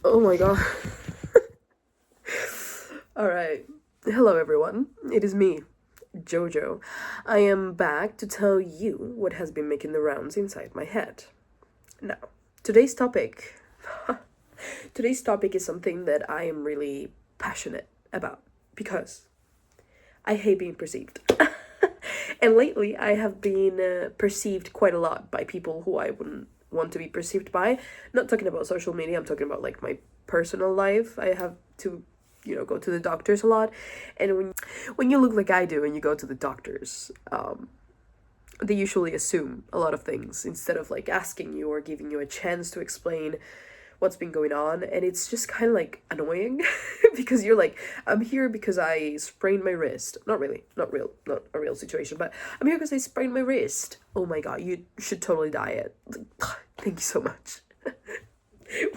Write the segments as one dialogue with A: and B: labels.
A: Oh my god. Alright. Hello, everyone. It is me, Jojo. I am back to tell you what has been making the rounds inside my head. Now, today's topic. Today's topic is something that I am really passionate about because I hate being perceived. And lately, I have been perceived quite a lot by people who I wouldn't want to be perceived by. Not talking about social media, I'm talking about like my personal life. I have to, go to the doctors a lot. And when you look like I do and you go to the doctors, they usually assume a lot of things instead of like asking you or giving you a chance to explain what's been going on. And it's just kind of like annoying because you're like, I'm here because I sprained my wrist. Not really, not a real situation, but I'm here because I sprained my wrist. Oh my god, you should totally diet. Thank you so much.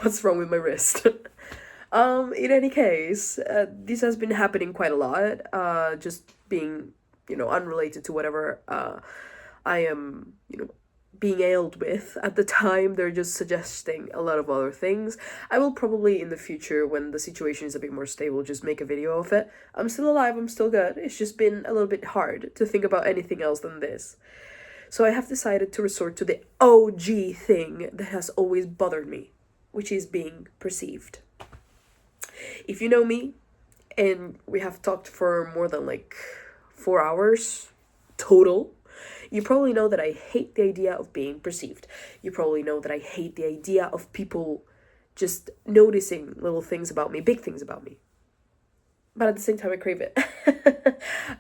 A: What's wrong with my wrist? In any case, this has been happening quite a lot, just being, unrelated to whatever I am, being ailed with at the time. They're just suggesting a lot of other things. I will probably in the future, when the situation is a bit more stable, just make a video of it. I'm still alive, I'm still good. It's just been a little bit hard to think about anything else than this. So I have decided to resort to the OG thing that has always bothered me, which is being perceived. If you know me, and we have talked for more than like 4 hours total, you probably know that I hate the idea of being perceived. You probably know that I hate the idea of people just noticing little things about me, big things about me. But at the same time, I crave it.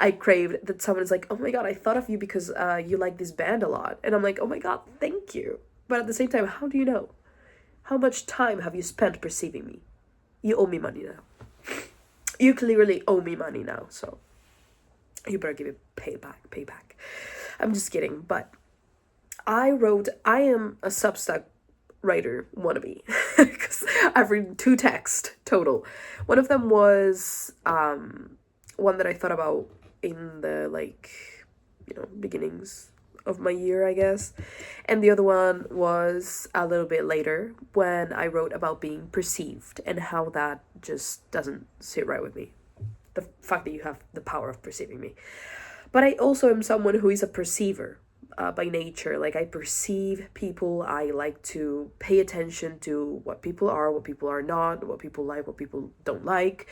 A: I crave that someone's like, oh my god, I thought of you because you like this band a lot. And I'm like, oh my god, thank you. But at the same time, how do you know? How much time have you spent perceiving me? You owe me money now. You clearly owe me money now, so you better give it payback. I'm just kidding, but I am a Substack writer wannabe because I've written 2 texts total. One of them was one that I thought about in the beginnings of my year, I guess. And the other one was a little bit later when I wrote about being perceived and how that just doesn't sit right with me. The fact that you have the power of perceiving me. But I also am someone who is a perceiver by nature. Like, I perceive people. I like to pay attention to what people are not, what people like, what people don't like.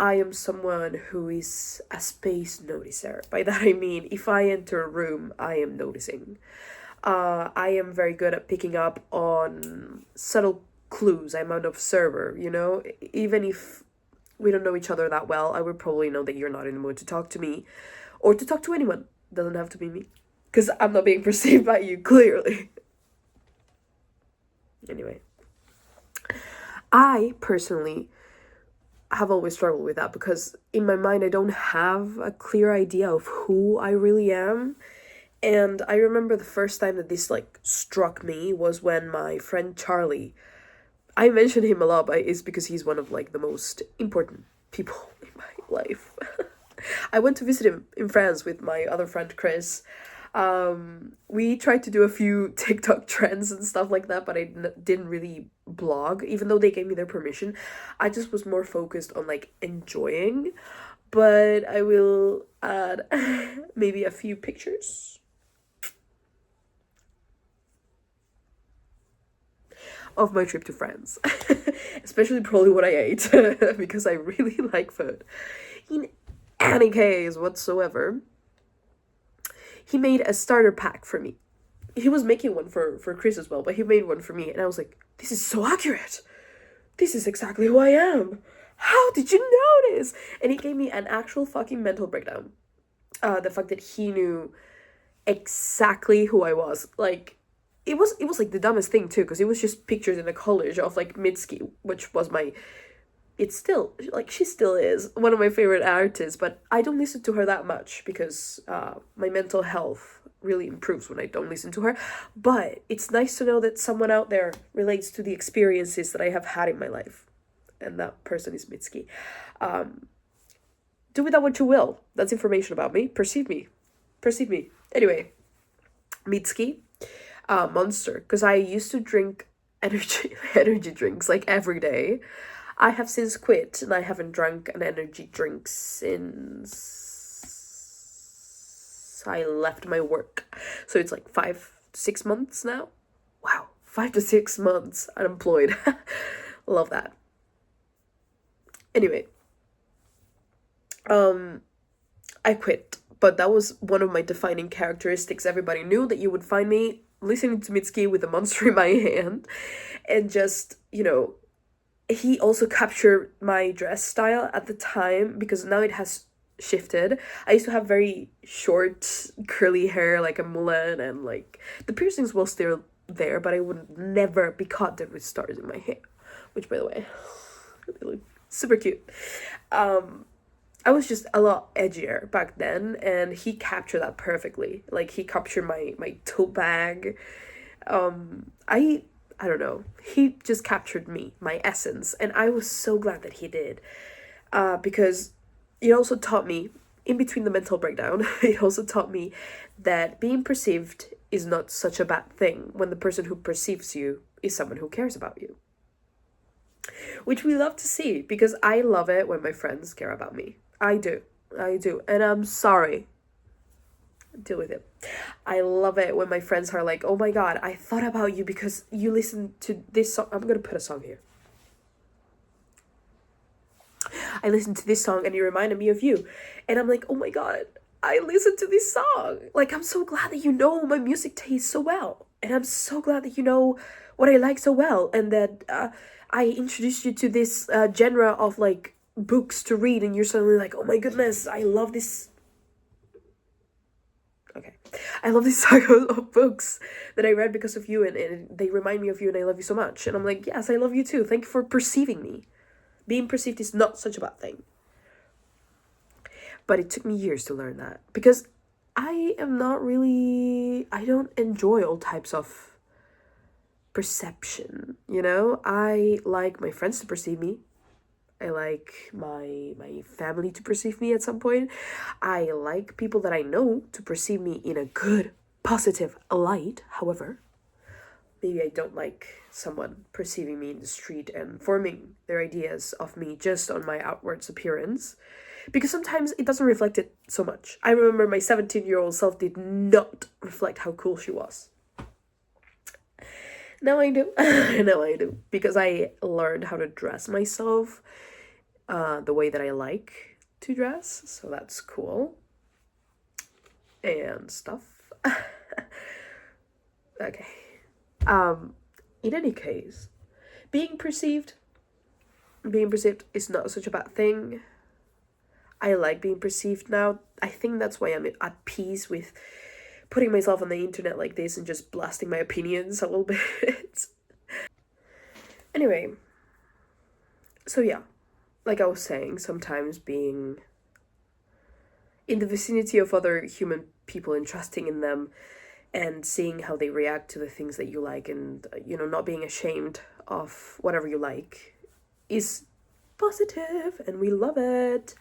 A: I am someone who is a space noticer. By that I mean, if I enter a room, I am noticing. I am very good at picking up on subtle clues. I'm an observer, Even if we don't know each other that well, I would probably know that you're not in the mood to talk to me or to talk to anyone. Doesn't have to be me, because I'm not being perceived by you, clearly. Anyway, I personally have always struggled with that because in my mind I don't have a clear idea of who I really am. And I remember the first time that this struck me was when my friend Charlie, I mention him a lot, but it's because he's one of the most important people in my life. I went to visit him in France with my other friend Chris. We tried to do a few TikTok trends and stuff like that, but I didn't really blog, even though they gave me their permission. I just was more focused on enjoying. But I will add maybe a few pictures of my trip to France. Especially probably what I ate, because I really like food. In any case whatsoever, he made a starter pack for me. He was making one for Chris as well, but he made one for me, and I was like, this is so accurate. This is exactly who I am. How did you notice? And he gave me an actual fucking mental breakdown. The fact that he knew exactly who I was. It was the dumbest thing too, because it was just pictures in a college of Mitski, which was it's still, she still is one of my favorite artists, but I don't listen to her that much because my mental health really improves when I don't listen to her. But it's nice to know that someone out there relates to the experiences that I have had in my life. And that person is Mitski. Do with that what you will. That's information about me. Perceive me. Anyway, Mitski, Monster. Because I used to drink energy drinks like every day. I have since quit and I haven't drunk an energy drink since I left my work. So it's like 5 to 6 months now. Wow, 5 to 6 months unemployed. Love that. Anyway, I quit, but that was one of my defining characteristics. Everybody knew that you would find me listening to Mitski with a monster in my hand, and just, he also captured my dress style at the time, because now it has shifted. I used to have very short curly hair, like a mullet, and like the piercings were still there, but I would never be caught dead with stars in my hair, which, by the way, they look super cute. I was just a lot edgier back then, and he captured that perfectly. Like, he captured my tote bag. I don't know. He just captured me, my essence, and I was so glad that he did. Because it also taught me, in between the mental breakdown, it also taught me that being perceived is not such a bad thing when the person who perceives you is someone who cares about you. Which we love to see, because I love it when my friends care about me. I do. And I'm sorry. Deal with it. I love it when my friends are like, oh my god, I thought about you because you listened to this song. I'm gonna put a song here. I listened to this song and it reminded me of you. And I'm like, oh my god, I listened to this song. Like, I'm so glad that you know my music taste so well. And I'm so glad that you know what I like so well. And that I introduced you to this genre of like books to read. And you're suddenly like, oh my goodness, I love this. Okay. I love this saga of books that I read because of you. And they remind me of you and I love you so much. And I'm like, yes, I love you too. Thank you for perceiving me. Being perceived is not such a bad thing. But it took me years to learn that. Because I don't enjoy all types of perception, you know? I like my friends to perceive me. I like my family to perceive me at some point. I like people that I know to perceive me in a good, positive light. However, maybe I don't like someone perceiving me in the street and forming their ideas of me just on my outwards appearance. Because sometimes it doesn't reflect it so much. I remember my 17-year-old self did not reflect how cool she was. Now I do. Now I do. Because I learned how to dress myself the way that I like to dress. So that's cool. And stuff. Okay. In any case, being perceived is not such a bad thing. I like being perceived now. I think that's why I'm at peace with putting myself on the internet like this and just blasting my opinions a little bit. Anyway, so yeah, like I was saying, sometimes being in the vicinity of other human people and trusting in them and seeing how they react to the things that you like, and not being ashamed of whatever you like, is positive, and we love it.